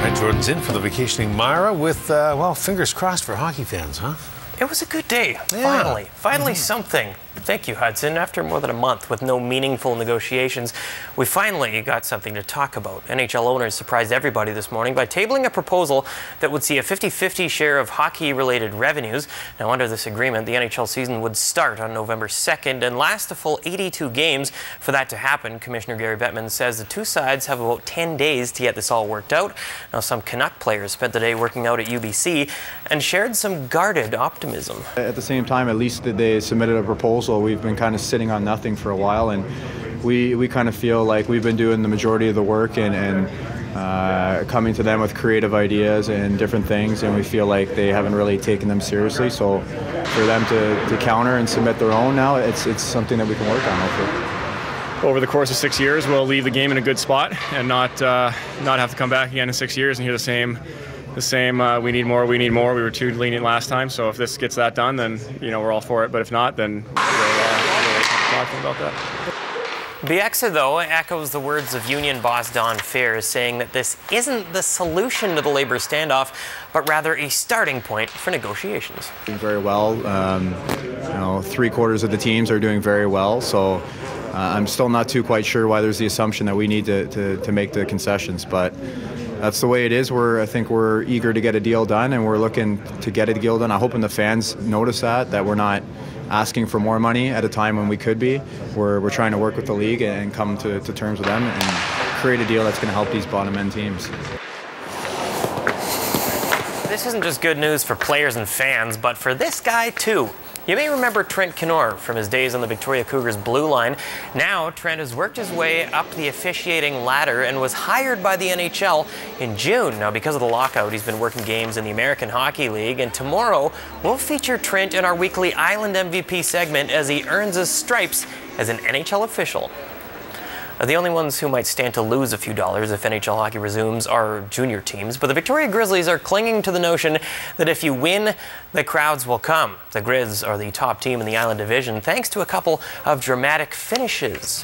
Right, Jordan's in for the vacationing Myra with, well, fingers crossed for hockey fans, huh? It was a good day, Yeah. Finally something. Thank you, Hudson. After more than a month with no meaningful negotiations, we finally got something to talk about. NHL Owners surprised everybody this morning by tabling a proposal that would see a 50-50 share of hockey-related revenues. Now, under this agreement, the NHL season would start on November 2nd and last a full 82 games. For that to happen, Commissioner Gary Bettman says the two sides have about 10 days to get this all worked out. Now, some Canuck players spent the day working out at UBC and shared some guarded optimism. At the same time, at least they submitted a proposal. We've been kind of sitting on nothing for a while, and we kind of feel like we've been doing the majority of the work and coming to them with creative ideas and different things, and we feel like they haven't really taken them seriously. So for them to counter and submit their own now, it's something that we can work on, hopefully. Over the course of 6 years, we'll leave the game in a good spot and not have to come back again in 6 years and hear the same. We need more. We were too lenient last time, so if this gets that done, then we're all for it. But if not, then we'll talk about that. Bieksa, though, echoes the words of union boss Don Fair, saying that this isn't the solution to the labor standoff, but rather a starting point for negotiations. Doing very well. 3/4 of the teams are doing very well, so I'm still not quite sure why there's the assumption that we need to make the concessions, but that's the way it is. I think we're eager to get a deal done, and we're looking to get a deal done. I'm hoping the fans notice that we're not asking for more money at a time when we could be. We're trying to work with the league and come to terms with them and create a deal that's going to help these bottom-end teams. This isn't just good news for players and fans, but for this guy, too. You may remember Trent Knorr from his days on the Victoria Cougars blue line. Now, Trent has worked his way up the officiating ladder and was hired by the NHL in June. Now, because of the lockout, he's been working games in the American Hockey League, and tomorrow we'll feature Trent in our weekly Island MVP segment as he earns his stripes as an NHL official. The only ones who might stand to lose a few dollars if NHL hockey resumes are junior teams, but the Victoria Grizzlies are clinging to the notion that if you win, the crowds will come. The Grizz are the top team in the Island Division thanks to a couple of dramatic finishes.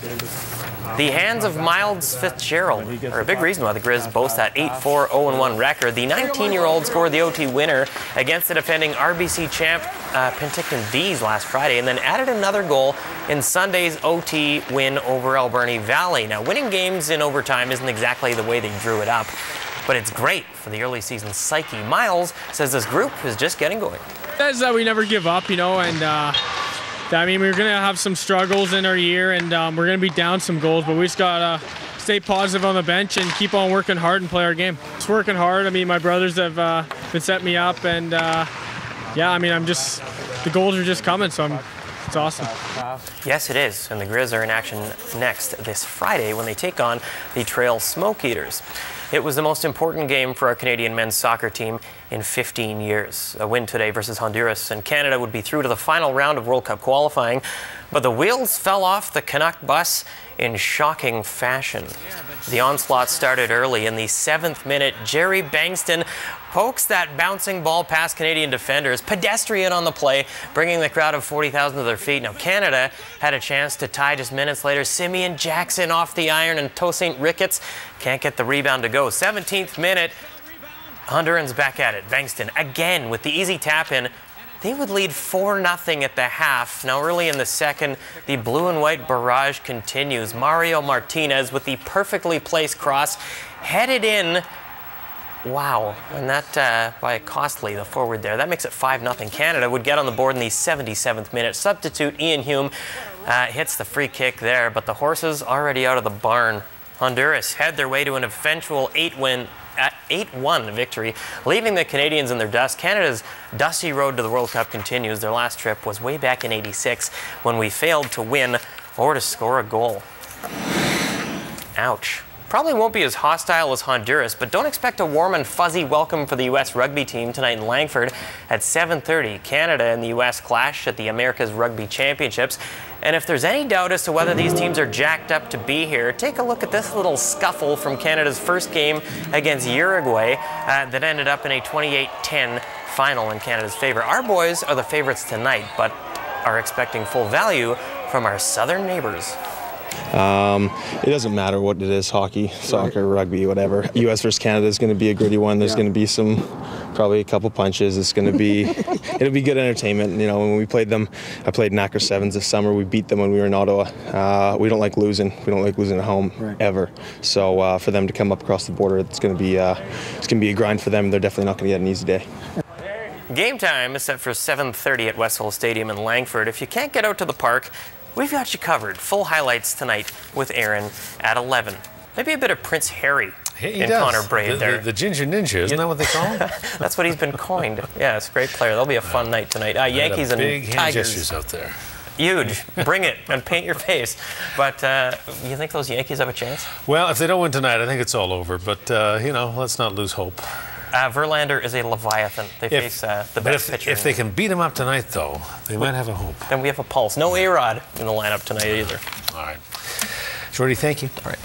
The hands of Miles Fitzgerald are a big reason why the Grizz boast that 8-4, 0-1 record. The 19-year-old scored the OT winner against the defending RBC champ Penticton Bees last Friday and then added another goal in Sunday's OT win over Alberni Valley. Now, winning games in overtime isn't exactly the way they drew it up, but it's great for the early season psyche. Miles says this group is just getting going. That's that we never give up, and I mean, we're going to have some struggles in our year, and we're going to be down some goals, but we just got to stay positive on the bench and keep on working hard and play our game. Just working hard. I mean, my brothers have been setting me up, and yeah, I mean, the goals are just coming, so it's awesome. Yes, it is, and the Grizz are in action next this Friday when they take on the Trail Smoke Eaters. It was the most important game for our Canadian men's soccer team in 15 years. A win today versus Honduras, and Canada would be through to the final round of World Cup qualifying. But the wheels fell off the Canuck bus in shocking fashion. The onslaught started early. In the 7th minute, Jerry Bankston pokes that bouncing ball past Canadian defenders, pedestrian on the play, bringing the crowd of 40,000 to their feet. Now, Canada had a chance to tie just minutes later. Simeon Jackson off the iron, and Tosaint Ricketts can't get the rebound to go. 17th minute, Hondurans back at it. Bankston again with the easy tap-in. They would lead 4-0 at the half. Now, early in the second, the blue and white barrage continues. Mario Martinez with the perfectly placed cross, headed in. Wow, and that by costly, the forward there. That makes it 5-0. Canada would get on the board in the 77th minute. Substitute Ian Hume hits the free kick there, but the horses already out of the barn. Honduras head their way to an eventual 8-1 victory, leaving the Canadians in their dust. Canada's dusty road to the World Cup continues. Their last trip was way back in '86 when we failed to win or to score a goal. Ouch. Probably won't be as hostile as Honduras, but don't expect a warm and fuzzy welcome for the U.S. rugby team tonight in Langford at 7:30. Canada and the U.S. clash at the America's Rugby Championships. And if there's any doubt as to whether these teams are jacked up to be here, take a look at this little scuffle from Canada's first game against Uruguay that ended up in a 28-10 final in Canada's favor. Our boys are the favorites tonight, but are expecting full value from our southern neighbors. It doesn't matter what it is, hockey, soccer, rugby, whatever. U.S. versus Canada is going to be a gritty one. There's going to be probably a couple punches. It's going to be, it'll be good entertainment. You know, when we played them, I played Nacker Sevens this summer. We beat them when we were in Ottawa. We don't like losing. We don't like losing at home ever. So for them to come up across the border, it's going to be a grind for them. They're definitely not going to get an easy day. Game time is set for 7:30 at Westfield Stadium in Langford. If you can't get out to the park, we've got you covered. Full highlights tonight with Aaron at 11. Maybe a bit of Prince Harry in Connor Braid there. The Ginger Ninja, isn't that what they call him? That's what he's been coined. Yeah, it's a great player. That'll be a fun night tonight. Yankees and big hand Tigers. gestures out there. Huge. Bring it and paint your face. But you think those Yankees have a chance? Well, if they don't win tonight, I think it's all over. But, you know, let's not lose hope. Verlander is a Leviathan. They face the best pitcher. If they can beat him up tonight, though, they might have a hope. Then we have a pulse. No A-Rod in the lineup tonight either. All right. Jordy, thank you. All right.